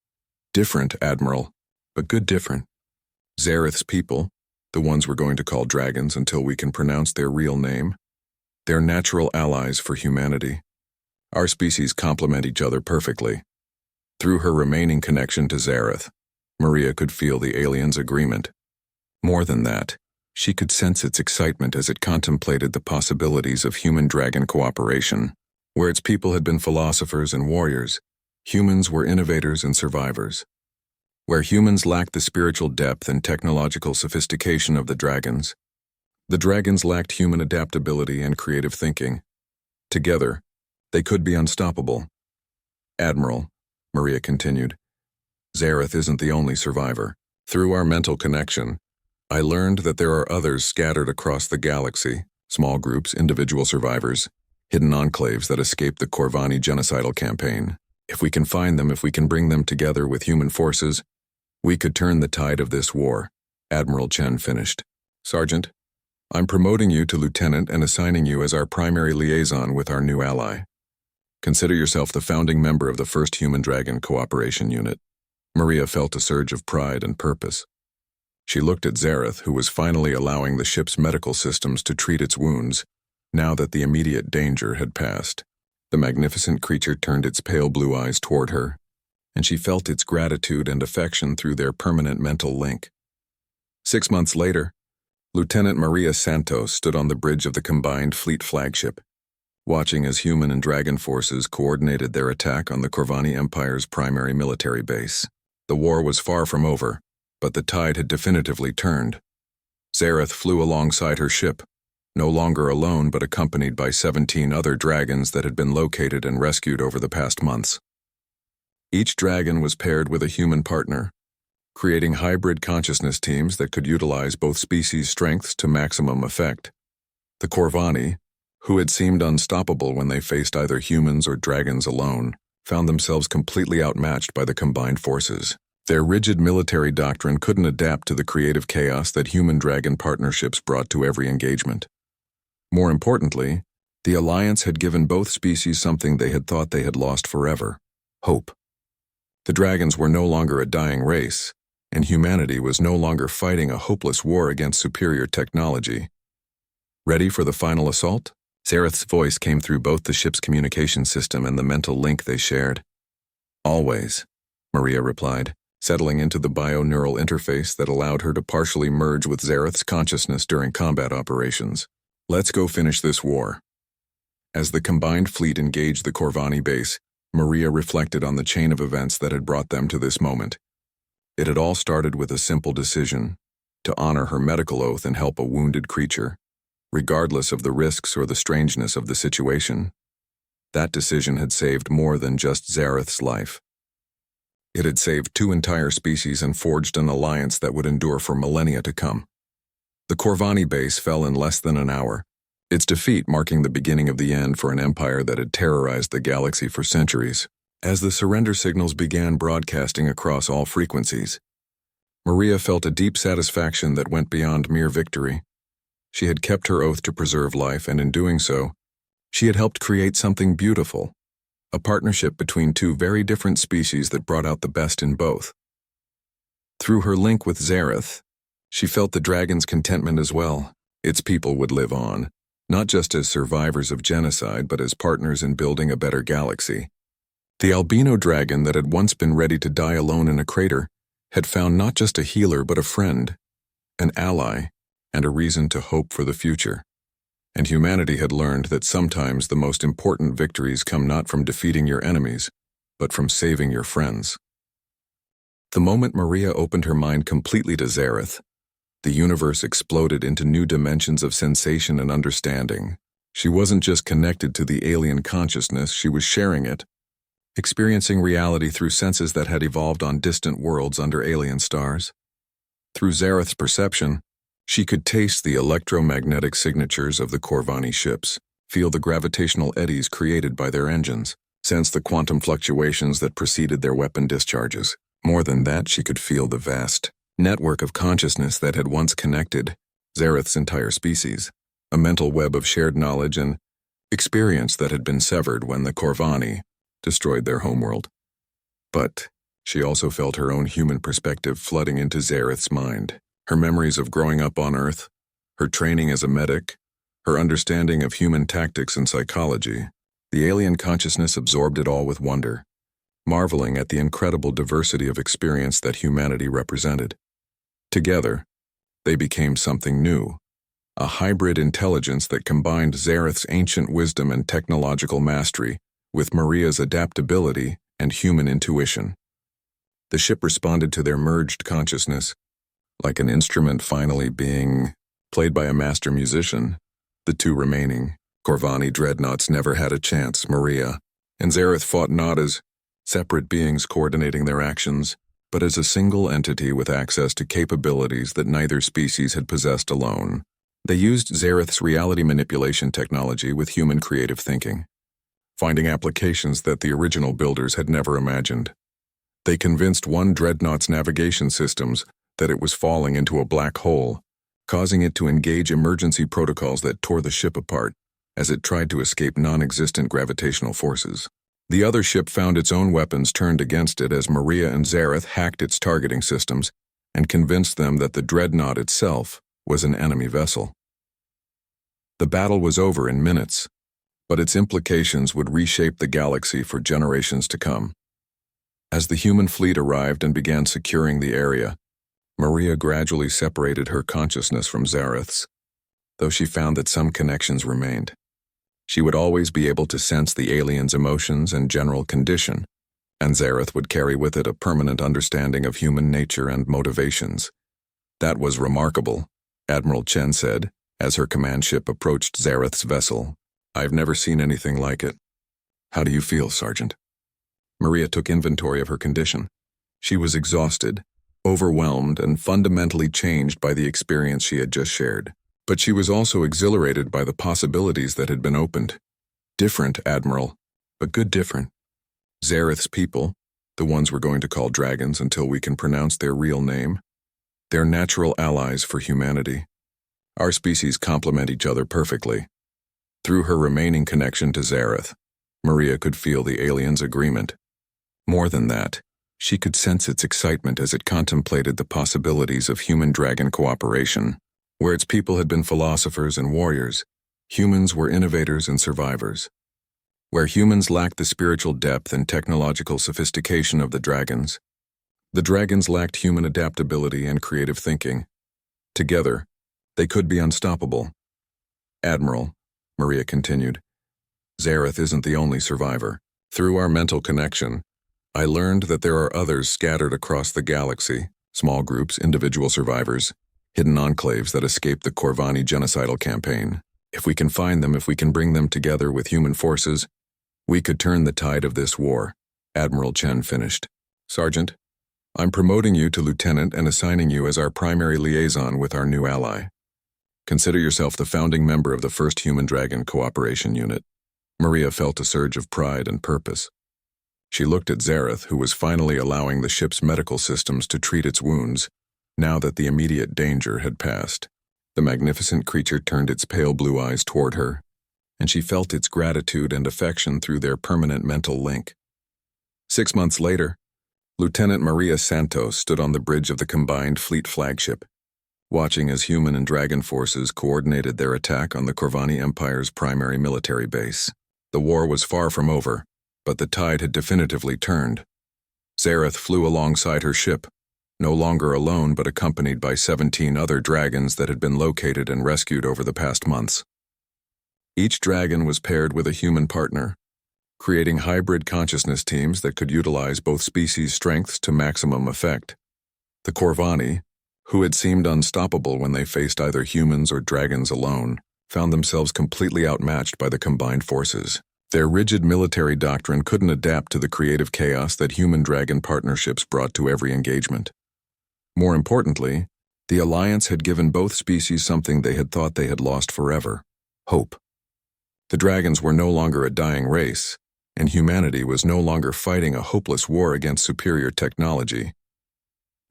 "Different, Admiral, but good different. Zareth's people, the ones we're going to call dragons until we can pronounce their real name, they're natural allies for humanity. Our species complement each other perfectly." Through her remaining connection to Zareth, Maria could feel the alien's agreement. More than that, she could sense its excitement as it contemplated the possibilities of human-dragon cooperation. Where its people had been philosophers and warriors, humans were innovators and survivors. Where humans lacked the spiritual depth and technological sophistication of the dragons lacked human adaptability and creative thinking. Together, they could be unstoppable. "Admiral," Maria continued, "Zareth isn't the only survivor. Through our mental connection, I learned that there are others scattered across the galaxy, small groups, individual survivors, hidden enclaves that escaped the Corvani genocidal campaign. If we can find them, if we can bring them together with human forces, we could turn the tide of this war," Admiral Chen finished. "Sergeant, I'm promoting you to lieutenant and assigning you as our primary liaison with our new ally. Consider yourself the founding member of the first Human-Dragon Cooperation Unit." Maria felt a surge of pride and purpose. She looked at Zareth, who was finally allowing the ship's medical systems to treat its wounds, now that the immediate danger had passed. The magnificent creature turned its pale blue eyes toward her, and she felt its gratitude and affection through their permanent mental link. 6 months later, Lieutenant Maria Santos stood on the bridge of the combined fleet flagship, watching as human and dragon forces coordinated their attack on the Corvani Empire's primary military base. The war was far from over, but the tide had definitively turned. Zareth flew alongside her ship, no longer alone but accompanied by 17 other dragons that had been located and rescued over the past months. Each dragon was paired with a human partner, creating hybrid consciousness teams that could utilize both species' strengths to maximum effect. The Corvani, who had seemed unstoppable when they faced either humans or dragons alone, found themselves completely outmatched by the combined forces. Their rigid military doctrine couldn't adapt to the creative chaos that human-dragon partnerships brought to every engagement. More importantly, the alliance had given both species something they had thought they had lost forever: hope. The dragons were no longer a dying race, and humanity was no longer fighting a hopeless war against superior technology. "Ready for the final assault?" Zareth's voice came through both the ship's communication system and the mental link they shared. "Always," Maria replied, settling into the bio-neural interface that allowed her to partially merge with Zareth's consciousness during combat operations. "Let's go finish this war." As the combined fleet engaged the Corvani base, Maria reflected on the chain of events that had brought them to this moment. It had all started with a simple decision: to honor her medical oath and help a wounded creature, regardless of the risks or the strangeness of the situation. That decision had saved more than just Zareth's life. It had saved 2 entire species and forged an alliance that would endure for millennia to come. The Corvani base fell in less than an hour, its defeat marking the beginning of the end for an empire that had terrorized the galaxy for centuries. As the surrender signals began broadcasting across all frequencies, Maria felt a deep satisfaction that went beyond mere victory. She had kept her oath to preserve life, and in doing so, she had helped create something beautiful, a partnership between 2 very different species that brought out the best in both. Through her link with Zareth, she felt the dragon's contentment as well. Its people would live on, not just as survivors of genocide but as partners in building a better galaxy. The albino dragon that had once been ready to die alone in a crater had found not just a healer but a friend, an ally, and a reason to hope for the future. And humanity had learned that sometimes the most important victories come not from defeating your enemies, but from saving your friends. The moment Maria opened her mind completely to Zareth, the universe exploded into new dimensions of sensation and understanding. She wasn't just connected to the alien consciousness, she was sharing it, experiencing reality through senses that had evolved on distant worlds under alien stars. Through Zareth's perception, she could taste the electromagnetic signatures of the Corvani ships, feel the gravitational eddies created by their engines, sense the quantum fluctuations that preceded their weapon discharges. More than that, she could feel the vast network of consciousness that had once connected Zareth's entire species, a mental web of shared knowledge and experience that had been severed when the Corvani destroyed their homeworld. But she also felt her own human perspective flooding into Zareth's mind. Her memories of growing up on Earth, her training as a medic, her understanding of human tactics and psychology. The alien consciousness absorbed it all with wonder, marveling at the incredible diversity of experience that humanity represented. Together, they became something new, a hybrid intelligence that combined Zareth's ancient wisdom and technological mastery with Maria's adaptability and human intuition. The ship responded to their merged consciousness, like an instrument finally being played by a master musician. The two remaining Corvani dreadnoughts never had a chance. Maria and Zareth fought not as separate beings coordinating their actions, but as a single entity with access to capabilities that neither species had possessed alone. They used Zareth's reality manipulation technology with human creative thinking, finding applications that the original builders had never imagined. They convinced one dreadnought's navigation systems that it was falling into a black hole, causing it to engage emergency protocols that tore the ship apart as it tried to escape non-existent gravitational forces. The other ship found its own weapons turned against it as Maria and Zareth hacked its targeting systems and convinced them that the dreadnought itself was an enemy vessel. The battle was over in minutes, but its implications would reshape the galaxy for generations to come. As the human fleet arrived and began securing the area, Maria gradually separated her consciousness from Zareth's, though she found that some connections remained. She would always be able to sense the alien's emotions and general condition, and Zareth would carry with it a permanent understanding of human nature and motivations. That was remarkable, Admiral Chen said, as her command ship approached Zareth's vessel. I've never seen anything like it. How do you feel, Sergeant? Maria took inventory of her condition. She was exhausted, overwhelmed, and fundamentally changed by the experience she had just shared. But she was also exhilarated by the possibilities that had been opened. Different, Admiral, but good different. Zareth's people, the ones we're going to call dragons until we can pronounce their real name, they're natural allies for humanity. Our species complement each other perfectly. Through her remaining connection to Zareth, Maria could feel the alien's agreement. More than that, she could sense its excitement as it contemplated the possibilities of human-dragon cooperation. Where its people had been philosophers and warriors, humans were innovators and survivors. Where humans lacked the spiritual depth and technological sophistication of the dragons lacked human adaptability and creative thinking. Together, they could be unstoppable. Admiral, Maria continued, Zareth isn't the only survivor. Through our mental connection, I learned that there are others scattered across the galaxy, small groups, individual survivors, hidden enclaves that escaped the Corvani genocidal campaign. If we can find them, if we can bring them together with human forces, we could turn the tide of this war, Admiral Chen finished. Sergeant, I'm promoting you to lieutenant and assigning you as our primary liaison with our new ally. Consider yourself the founding member of the first Human-Dragon Cooperation Unit. Maria felt a surge of pride and purpose. She looked at Zareth, who was finally allowing the ship's medical systems to treat its wounds, now that the immediate danger had passed. The magnificent creature turned its pale blue eyes toward her, and she felt its gratitude and affection through their permanent mental link. 6 months later, Lieutenant Maria Santos stood on the bridge of the combined fleet flagship. watching as human and dragon forces coordinated their attack on the Corvani Empire's primary military base. The war was far from over, but the tide had definitively turned. Zareth flew alongside her ship, no longer alone but accompanied by 17 other dragons that had been located and rescued over the past months. Each dragon was paired with a human partner, creating hybrid consciousness teams that could utilize both species' strengths to maximum effect. The Corvani, who had seemed unstoppable when they faced either humans or dragons alone, found themselves completely outmatched by the combined forces. Their rigid military doctrine couldn't adapt to the creative chaos that human-dragon partnerships brought to every engagement. More importantly, the alliance had given both species something they had thought they had lost forever: hope. The dragons were no longer a dying race, and humanity was no longer fighting a hopeless war against superior technology.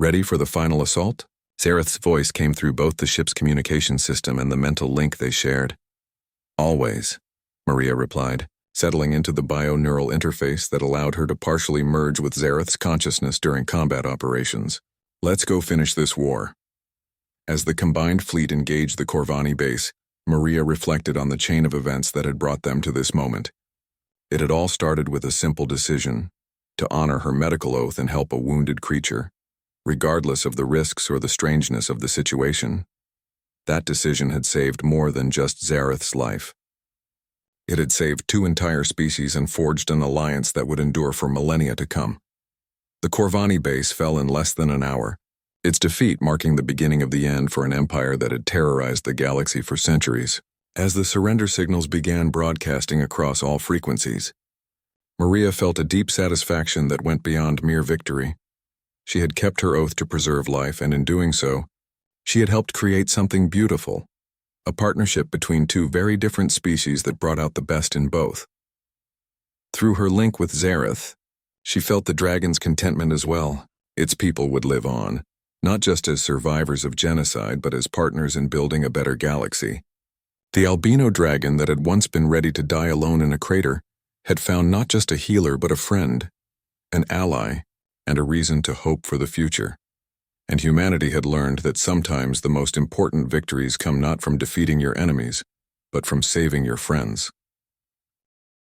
Ready for the final assault? Zareth's voice came through both the ship's communication system and the mental link they shared. Always, Maria replied, settling into the bio-neural interface that allowed her to partially merge with Zareth's consciousness during combat operations. Let's go finish this war. As the combined fleet engaged the Corvani base, Maria reflected on the chain of events that had brought them to this moment. It had all started with a simple decision: to honor her medical oath and help a wounded creature, regardless of the risks or the strangeness of the situation. That decision had saved more than just Zareth's life. It had saved 2 entire species and forged an alliance that would endure for millennia to come. The Corvani base fell in less than an hour, its defeat marking the beginning of the end for an empire that had terrorized the galaxy for centuries. As the surrender signals began broadcasting across all frequencies, Maria felt a deep satisfaction that went beyond mere victory. She had kept her oath to preserve life, and in doing so, she had helped create something beautiful, a partnership between 2 very different species that brought out the best in both. Through her link with Zareth, she felt the dragon's contentment as well. Its people would live on, not just as survivors of genocide, but as partners in building a better galaxy. The albino dragon that had once been ready to die alone in a crater had found not just a healer but a friend, an ally, and a reason to hope for the future. And humanity had learned that sometimes the most important victories come not from defeating your enemies, but from saving your friends.